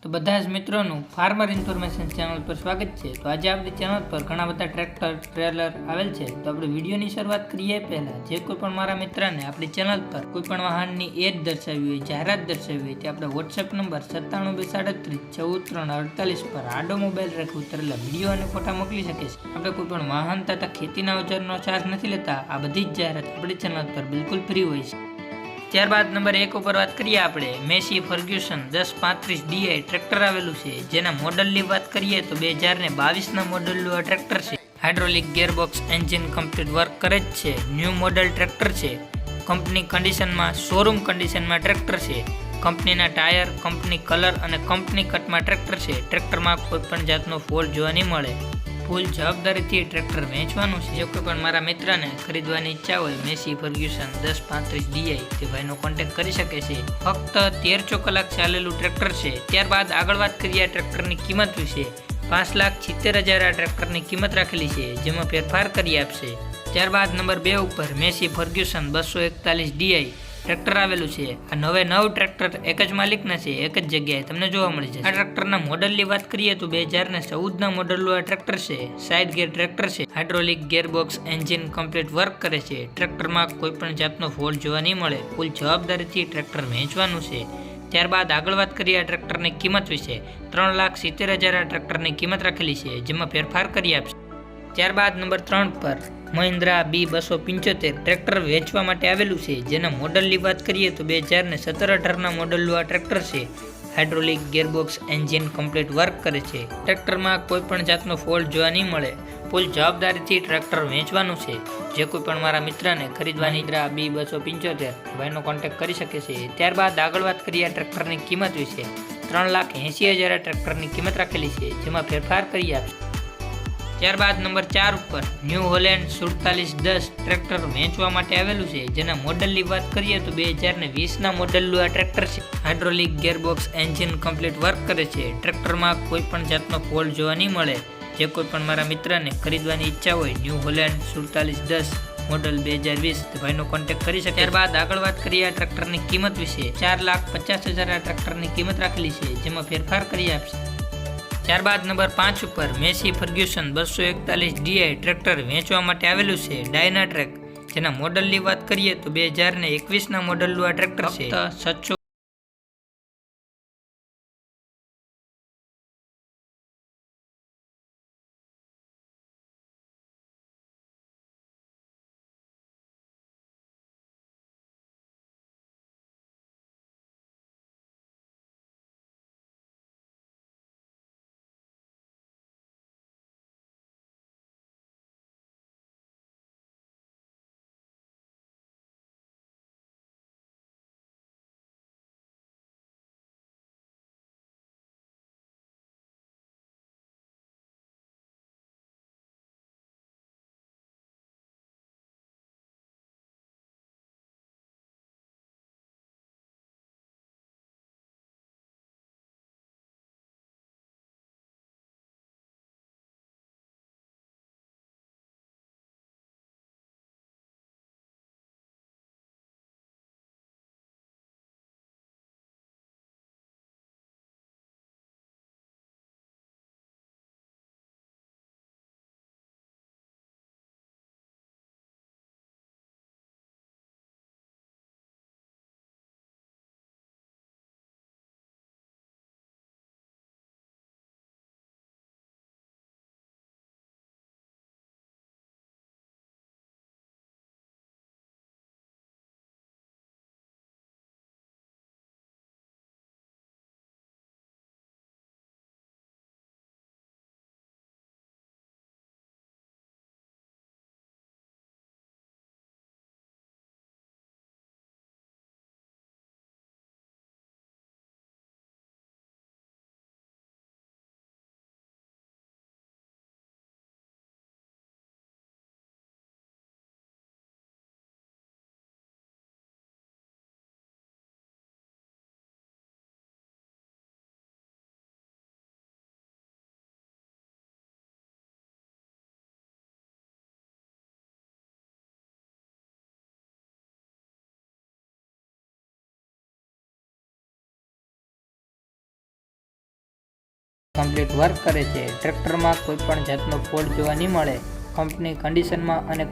તો બધા જ મિત્રોનું ફાર્મર ઇન્ફોર્મેશન ચેનલ પર સ્વાગત છે। તો આજે આપણી ચેનલ પર ઘણા બધા ટ્રેક્ટર ટ્રેલર આવેલ છે। તો આપણે વિડીયોની શરૂઆત કરીએ પહેલાં જે કોઈ પણ મારા મિત્રને આપણી ચેનલ પર કોઈ પણ વાહનની એડ દર્શાવી હોય, જાહેરાત દર્શાવી હોય તે આપણે વોટ્સએપ નંબર 9723371448 પર આડો મોબાઈલ રાખી ઉતરેલા વિડીયો અને ફોટા મોકલી શકે છે। આપણે કોઈ પણ વાહન તથા ખેતીના ઓજારનો ચાર્જ નથી લેતા। આ બધી જ જાહેરાત આપણી ચેનલ પર બિલકુલ ફ્રી હોય છે। ત્યારબાદ નંબર 1 ઉપર વાત કરીએ આપણે મેસી ફર્ગ્યુસન 1035 ડીઆઈ ટ્રેક્ટર આવેલું છે। જેના મોડલની વાત કરીએ તો 2022ના મોડલનું આ ટ્રેક્ટર છે। Hydraulic gearbox engine complete work કરે જ છે। ન્યૂ મોડલ ટ્રેક્ટર છે। કંપની કન્ડિશનમાં શોરૂમ કન્ડિશનમાં ટ્રેક્ટર છે। કંપનીના ટાયર, કંપની કલર અને કંપની કટમાં ટ્રેક્ટર છે। ટ્રેક્ટરમાં કોઈ પણ જાતનો ફોલ્ટ જોવા નહીં મળે। ફૂલ જવાબદારીથી ટ્રેક્ટર વેચવાનું છે। જો કોઈ પણ મારા મિત્રને ખરીદવાની ઈચ્છા હોય મેસી ફર્ગ્યુસન 1035 ડીઆઈ તે ભાઈનો કોન્ટેક્ટ કરી શકે છે। ફક્ત 1300 કલાક ચાલેલું ટ્રેક્ટર છે। ત્યારબાદ આગળ વાત કરીએ આ ટ્રેક્ટરની કિંમત વિશે। 5,70,000 આ ટ્રેક્ટરની કિંમત રાખેલી છે, જેમાં ફેરફાર કરી આપશે। ત્યારબાદ નંબર 2 ઉપર મેસી ફર્ગ્યુસન 241 ડીઆઈ ટ્રેક્ટર આવેલું છે। આ નવે નવ ટ્રેક્ટર એક જ માલિકના છે, એક જ જગ્યાએ તમને જોવા મળી જશે। આ ટ્રેક્ટરના મોડલની વાત કરીએ તો 2014ના મોડલનું આ ટ્રેક્ટર છે। સાઇડ ગેર ટ્રેક્ટર છે। Hydraulic gearbox engine complete work કરે છે। ટ્રેક્ટરમાં કોઈ પણ જાતનો ફોલ્ટ જોવા નહીં મળે। ફૂલ જવાબદારીથી ટ્રેક્ટર વેચવાનું છે। ત્યારબાદ આગળ વાત કરીએ આ ટ્રેક્ટરની કિંમત વિશે। 3,70,000 આ ટ્રેક્ટરની કિંમત રાખેલી છે, જેમાં ફેરફાર કરી આપશે। ત્યારબાદ નંબર 3 પર મહિન્દ્રા B275 ટ્રેક્ટર વેચવા માટે આવેલું છે। જેના મોડલની વાત કરીએ તો 2017-18ના મોડલનું આ ટ્રેક્ટર છે। Hydraulic gearbox engine complete work કરે છે। ટ્રેક્ટરમાં કોઈ પણ જાતનો ફોલ્ટ જોવા નહીં મળે। ફૂલ જવાબદારીથી ટ્રેક્ટર વેચવાનું છે। જે કોઈ પણ મારા મિત્રને ખરીદવાની મહિન્દ્રા B275 ભાઈનો કોન્ટેક્ટ કરી શકે છે। ત્યારબાદ આગળ વાત કરીએ આ ટ્રેક્ટરની કિંમત વિશે। 3,80,000 આ ટ્રેક્ટરની કિંમત રાખેલી છે, જેમાં ફેરફાર કરી આપશે। ત્યારબાદ નંબર 4 ઉપર ન્યૂ હોલેન્ડ 4710 ટ્રેક્ટર વેચવા માટે આવેલું છે। જેના મોડલની વાત કરીએ તો 2020ના મોડલનું આ ટ્રેક્ટર છે। Hydraulic gearbox engine complete work કરે છે। ટ્રેક્ટરમાં કોઈ પણ જાતનો ફોલ્ટ જોવા નહીં મળે। જે કોઈ પણ મારા મિત્રને ખરીદવાની ઈચ્છા હોય ન્યૂ હોલેન્ડ 4710 મોડલ 2020 ભાઈનો કોન્ટેક્ટ કરી શકે। ત્યારબાદ આગળ વાત કરીએ આ ટ્રેક્ટરની કિંમત વિશે। 4,50,000 આ ટ્રેક્ટરની કિંમત રાખેલી છે, જેમાં ફેરફાર કરી આપશે। ત્યારબાદ નંબર 5 ઉપર મેસી ફર્ગ્યુસન 241 ડીઆઈ ટ્રેક્ટર વેચવા માટે આવેલું છે। ડાયનાટ્રેક જેના મોડલની વાત કરીએ તો 2021ના મોડલનું આ ટ્રેક્ટર છે। 700 કમ્પ્લીટ વર્ક કરે છે. ટ્રેક્ટરમાં કોઈ પણ જાતનો ફોલ્ટ જોવા નહીં મળે. કંપની કન્ડિશનમાં અને